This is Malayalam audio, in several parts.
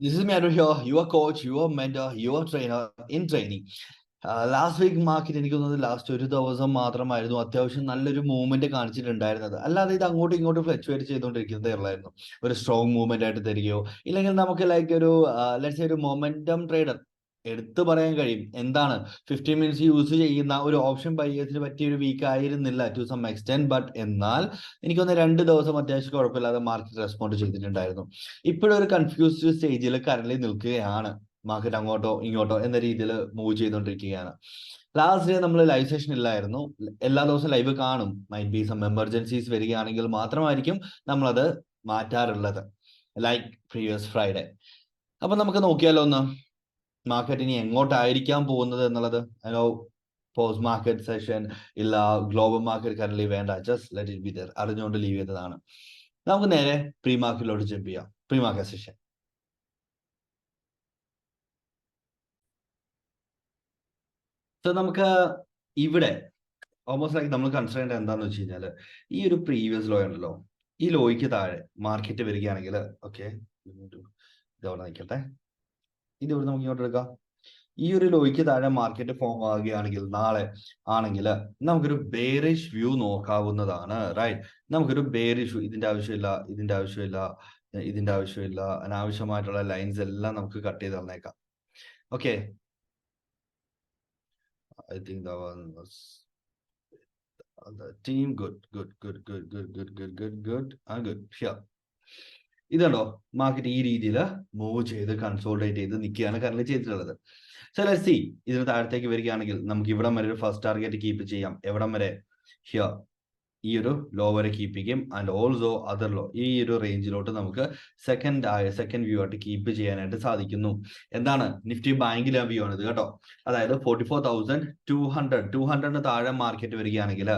This is Manu here, your coach, your mentor, your trainer in training. Last week market എനിക്ക് തോന്നുന്നത് ലാസ്റ്റ് ഒരു ദിവസം മാത്രമായിരുന്നു അത്യാവശ്യം നല്ലൊരു മൂവ്മെന്റ് കാണിച്ചിട്ടുണ്ടായിരുന്നത്. അല്ലാതെ ഇത് അങ്ങോട്ടും ഇങ്ങോട്ടും ഫ്ലക്ച്വേറ്റ് ചെയ്തുകൊണ്ടിരിക്കുന്നതേ ഉള്ളായിരുന്നു. ഒരു സ്ട്രോങ് മൂവ്മെന്റ് ആയിട്ട് തരികയോ ഇല്ലെങ്കിൽ നമുക്ക് ലൈക്ക് ഒരു ലെറ്റ്സ് ഒരു മൊമെന്റം ട്രേഡർ എടുത്തു പറയാൻ കഴിയും. എന്താണ് 15 മിനിറ്റ്സ് യൂസ് ചെയ്യുന്ന ഒരു ഓപ്ഷൻ ബയേഴ്സിന് പറ്റിയ ഒരു വീക്ക് ആയിരുന്നില്ല ടു സം എക്സ്റ്റെന്റ്. ബട്ട് എന്നാൽ എനിക്കൊന്ന് 2 ദിവസം അത്യാവശ്യം കുഴപ്പമില്ലാതെ മാർക്കറ്റ് റെസ്പോണ്ട് ചെയ്തിട്ടുണ്ടായിരുന്നു. ഇപ്പോഴൊരു കൺഫ്യൂസ്ഡ് സ്റ്റേജിൽ കറന്റ് നിൽക്കുകയാണ്. മാർക്കറ്റ് അങ്ങോട്ടോ ഇങ്ങോട്ടോ എന്ന രീതിയിൽ മൂവ് ചെയ്തുകൊണ്ടിരിക്കുകയാണ്. ലാസ്റ്റ് ഡേ നമ്മൾ ലൈവ് സെഷൻ ഇല്ലായിരുന്നു. എല്ലാ ദിവസവും ലൈവ് കാണും. മൈറ്റ് ബി സം എമർജൻസീസ് വരികയാണെങ്കിൽ മാത്രമായിരിക്കും നമ്മളത് മാറ്റാറുള്ളത്, ലൈക്ക് പ്രീവിയസ് ഫ്രൈഡേ. അപ്പൊ നമുക്ക് നോക്കിയാലോ ഒന്ന് മാർക്കറ്റ് ഇനി എങ്ങോട്ടായിരിക്കാൻ പോകുന്നത് എന്നുള്ളത്. പോസ്റ്റ് മാർക്കറ്റ് സെഷൻ ഇല്ല, ഗ്ലോബൽ മാർക്കറ്റ് കറന്റ് വേണ്ട, just let it be there, അറിഞ്ഞുകൊണ്ട് ലീവ് ചെയ്തതാണ്. നമുക്ക് നേരെ പ്രീ മാർക്കറ്റിലോട്ട് ജമ്പ് ചെയ്യാം. Pre market session. സോ നമുക്ക് ഇവിടെ ഓൾമോസ്റ്റ് ലൈക്ക് നമ്മൾ കൺസിഡർ ചെയ്യേണ്ടത് എന്താണെന്ന് വെച്ച് കഴിഞ്ഞാൽ ഈ ഒരു പ്രീവിയസ് ലോ ഉണ്ടല്ലോ, ഈ ലോയ്ക്ക് താഴെ മാർക്കറ്റ് വരികയാണെങ്കിൽ ഓക്കെ, ഇതവിടെ നിൽക്കട്ടെ, ഇത് ഇവിടെ നമുക്ക് ഇങ്ങോട്ട് എടുക്കാം. ഈ ഒരു ലോയ്ക്ക് താഴെ മാർക്കറ്റ് ഫോം ആകുകയാണെങ്കിൽ നാളെ ആണെങ്കിൽ നമുക്കൊരു ബെയറിഷ് വ്യൂ നോക്കാവുന്നതാണ്. റൈറ്റ്, നമുക്കൊരു ബെയറിഷ്, ഇതിന്റെ ആവശ്യമില്ല, ഇതിന്റെ ആവശ്യമില്ല, ഇതിന്റെ ആവശ്യമില്ല, അനാവശ്യമായിട്ടുള്ള ലൈൻസ് എല്ലാം നമുക്ക് കട്ട് ചെയ്ത് തന്നേക്കാം. Okay, I think that one was the team. Good. Sure. ഇതുണ്ടോ, മാർക്കറ്റ് ഈ രീതിയിൽ മൂവ് ചെയ്ത് കൺസോൾട്ടേറ്റ് ചെയ്ത് നിൽക്കുകയാണ് കറന്റ് ചെയ്തിട്ടുള്ളത്. സോ ലെറ്റ്സ് സീ, ഇതിന് താഴത്തേക്ക് വരികയാണെങ്കിൽ നമുക്ക് ഇവിടം വരെ ഒരു ഫസ്റ്റ് ടാർഗറ്റ് കീപ്പ് ചെയ്യാം. എവിടം വരെ? ഹിയർ, ഈ ഒരു ലോ വരെ കീപ്പ് ചെയ്യും. ആൻഡ് ഓൾസോ അതർ ലോ, ഈ ഒരു റേഞ്ചിലോട്ട് നമുക്ക് സെക്കൻഡ് വ്യൂ ആയിട്ട് കീപ്പ് ചെയ്യാനായിട്ട് സാധിക്കുന്നു. എന്താണ്? നിഫ്റ്റി ബാങ്കിലെ വ്യൂ ആണ് ഇത് കേട്ടോ. അതായത് 44,200 താഴെ മാർക്കറ്റ് വരികയാണെങ്കിൽ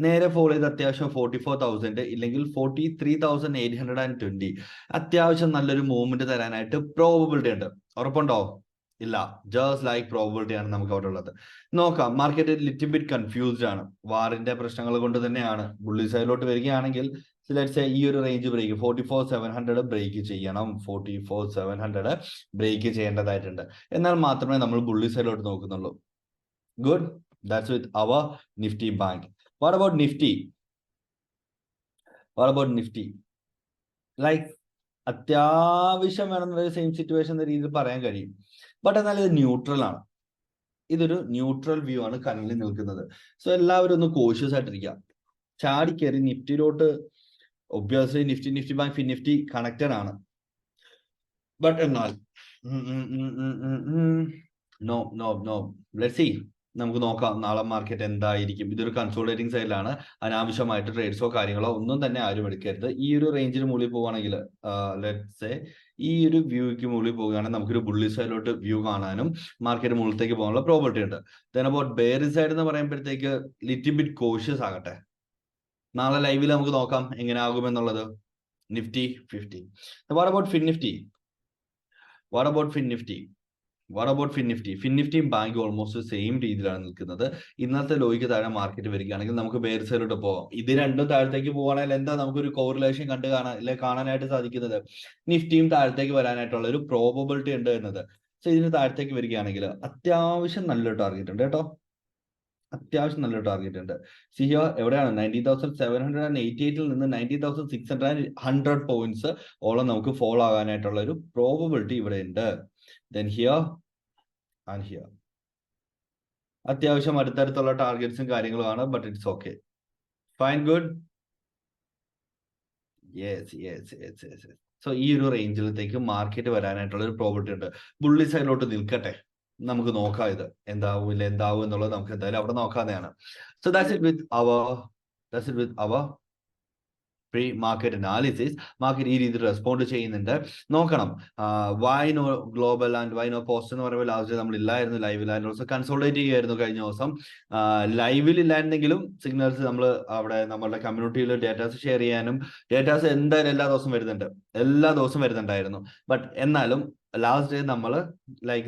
നേരെ ഫോളോ ചെയ്ത് അത്യാവശ്യം 44,000 ഇല്ലെങ്കിൽ 43,820 അത്യാവശ്യം നല്ലൊരു മൂവ്മെന്റ് തരാനായിട്ട് പ്രോബബിലിറ്റി ഉണ്ട്. ഉറപ്പുണ്ടോ? ഇല്ല, ജസ്റ്റ് ലൈക്ക് പ്രോബബിലിറ്റി ആണ് നമുക്ക് അവിടെ ഉള്ളത്. നോക്കാം, മാർക്കറ്റ് ലിറ്റിൽ ബിറ്റ് കൺഫ്യൂസ്ഡ് ആണ്. വാറിന്റെ പ്രശ്നങ്ങൾ കൊണ്ട് തന്നെയാണ്. ബുള്ളി സൈഡിലോട്ട് വരികയാണെങ്കിൽ ഈ ഒരു റേഞ്ച് ബ്രേക്ക് 44,700 ബ്രേക്ക് ചെയ്യണം. 44,700 ബ്രേക്ക് ചെയ്യേണ്ടതായിട്ടുണ്ട്. എന്നാൽ മാത്രമേ നമ്മൾ ബുള്ളി സൈഡിലോട്ട് നോക്കുന്നുള്ളൂ. Good, that's with our Nifty bank. What about Nifty? Like അത്യാവശ്യം വേണമെന്നൊരു സെയിം സിറ്റുവേഷൻ എന്ന രീതിയിൽ പറയാൻ കഴിയും. ബട്ട് എന്നാൽ ഇത് ന്യൂട്രൽ ആണ്. ഇതൊരു ന്യൂട്രൽ വ്യൂ ആണ് കറന്റ് നിൽക്കുന്നത്. സോ എല്ലാവരും ഒന്ന് കോഷ്യസ് ആയിട്ടിരിക്കുക. ചാടി കയറി നിഫ്റ്റിയിലോട്ട് ഒബ്വിയസ്ലി നിഫ്റ്റി ബാങ്ക് ഫിന്നിഫ്റ്റി കണക്റ്റഡ് ആണ്. ബട്ട് എന്നാൽ നോ ലെറ്റ്സ് സീ, നമുക്ക് നോക്കാം നാളെ മാർക്കറ്റ് എന്തായിരിക്കും. ഇതൊരു കൺസോൾട്ടേറ്റിംഗ് സൈഡിലാണ്. അനാവശ്യമായിട്ട് ട്രേഡ്സോ കാര്യങ്ങളോ ഒന്നും തന്നെ ആരും എടുക്കരുത്. ഈ ഒരു റേഞ്ചിന് മുകളിൽ പോവുകയാണെങ്കിൽ ലെറ്റ്സ് ഈ ഒരു വ്യൂക്ക് മുകളിൽ പോവുകയാണെങ്കിൽ നമുക്കൊരു ബുള്ളി സൈഡിലോട്ട് വ്യൂ കാണാനും മാർക്കറ്റ് മുകളിലേക്ക് പോകാനുള്ള പ്രോബിലിറ്റി ഉണ്ട്. ദെൻ അബൌട്ട് ബെയർ സൈഡ് എന്ന് പറയുമ്പോഴത്തേക്ക് ലിറ്റിൽ ബിറ്റ് കോഷ്യസ് ആകട്ടെ. നാളെ ലൈവിൽ നമുക്ക് നോക്കാം എങ്ങനെ ആകുമെന്നുള്ളത്. Nifty50. What about Finnifty? ഫിന്നിഫ്റ്റിയും ബാങ്ക് ഓൾമോസ്റ്റ് സെയിം രീതിയിലാണ് നിൽക്കുന്നത്. ഇന്നത്തെ ലോയ്ക്ക് താഴെ മാർക്കറ്റ് വരികയാണെങ്കിൽ നമുക്ക് ബെയർ സൈഡിലോട്ട് പോകാം. ഇത് രണ്ടും താഴത്തേക്ക് പോകണമെങ്കിൽ എന്താ നമുക്കൊരു കോറിലേഷൻ കാണാനായിട്ട് സാധിക്കുന്നത്? നിഫ്റ്റിയും താഴത്തേക്ക് വരാനായിട്ടുള്ള ഒരു പ്രോബബിലിറ്റി ഉണ്ട് എന്നത്. സോ ഇതിന് താഴത്തേക്ക് വരികയാണെങ്കിൽ അത്യാവശ്യം നല്ലൊരു ടാർഗറ്റ് ഉണ്ട് കേട്ടോ. അത്യാവശ്യം നല്ലൊരു ടാർഗറ്റ് ഉണ്ട്. സിഹിയോ എവിടെയാണ്? 19,788 നിന്ന് 19,600 പോയിന്റ്സ് ഓളം നമുക്ക് ഫോളോ ആകാനായിട്ടുള്ള ഒരു പ്രോബബിലിറ്റി ഇവിടെ ഉണ്ട്. Then here and here അത്യാവശ്യം അടുത്തടുത്തുള്ള ടാർഗറ്റ്സും കാര്യങ്ങളുമാണ്. But it's okay, fine, good. Yes. So ഈ ഒരു റേഞ്ചിലത്തേക്ക് മാർക്കറ്റ് വരാനായിട്ടുള്ള ഒരു പ്രോബിലിറ്റി ഉണ്ട്. ബുള്ളി സൈഡിലോട്ട് നിൽക്കട്ടെ, നമുക്ക് നോക്കാം ഇത് എന്താവും എന്നുള്ളത് നമുക്ക് എന്തായാലും അവിടെ നോക്കാതെയാണ്. So that's it with our pre market analysis. Market ഈ രീതിയിൽ റെസ്പോണ്ട് ചെയ്യുന്നുണ്ട്. നോക്കണം, why no global and why no post എന്ന് പറയുമ്പോൾ ലാസ്റ്റ് നമ്മൾ ഇല്ലായിരുന്നു, ലൈവിലായിരുന്നു. ഓൾസോ കൺസോൾട്ടേറ്റ് ചെയ്യുമായിരുന്നു കഴിഞ്ഞ ദിവസം. ലൈവിൽ ഇല്ലായിരുന്നെങ്കിലും സിഗ്നൽസ് നമ്മൾ അവിടെ നമ്മളുടെ കമ്മ്യൂണിറ്റിയിൽ ഡേറ്റാസ് ഷെയർ ചെയ്യാനും ഡേറ്റാസ് എന്തായാലും എല്ലാ ദിവസവും വരുന്നുണ്ടായിരുന്നു. ബട്ട് എന്നാലും ലാസ്റ്റ് ഡേ നമ്മൾ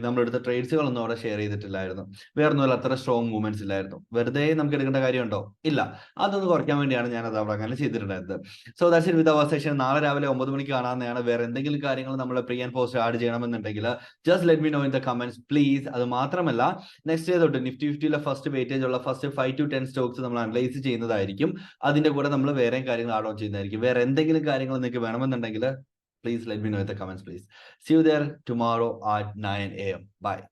നമ്മളെടുത്ത ട്രേഡ്സുകളൊന്നും അവിടെ ഷെയർ ചെയ്തിട്ടില്ലായിരുന്നു. വേറൊന്നുമല്ല, അത്ര സ്ട്രോങ് മൂവ്മെന്റ്സ് ഇല്ലായിരുന്നു. വെറുതെ നമുക്ക് എടുക്കേണ്ട കാര്യമുണ്ടോ? ഇല്ല. അതൊന്ന് കുറയ്ക്കാൻ വേണ്ടിയാണ് ഞാൻ അത് അവിടെ അങ്ങനെ ചെയ്തിട്ടുണ്ടായിരുന്നത്. So that's it with our session. നാളെ രാവിലെ 9 മണിക്ക് കാണാവുന്നതാണ്. വേറെ എന്തെങ്കിലും കാര്യങ്ങൾ നമ്മൾ പ്രീ ആൻഡ് പോസ്റ്റ് ആഡ് ചെയ്യണമെന്നുണ്ടെങ്കിൽ just let me know in the comments please. അത് മാത്രമല്ല, നെക്സ്റ്റ് ഡേ തൊട്ട് നിഫ്റ്റി 50യിലെ ഫസ്റ്റ് വെയിറ്റേജ് ഉള്ള ഫസ്റ്റ് 5 to 10 സ്റ്റോക്സ് നമ്മൾ അനലൈസ് ചെയ്യുന്നതായിരിക്കും. അതിന്റെ കൂടെ നമ്മൾ വേറെ കാര്യങ്ങൾ ആഡ് ഓൺ ചെയ്യുന്നതായിരിക്കും. വേറെ എന്തെങ്കിലും കാര്യങ്ങൾ നിങ്ങൾക്ക് വേണമെന്നുണ്ടെങ്കിൽ please let me know in the comments, please. See you there tomorrow at 9 a.m. Bye.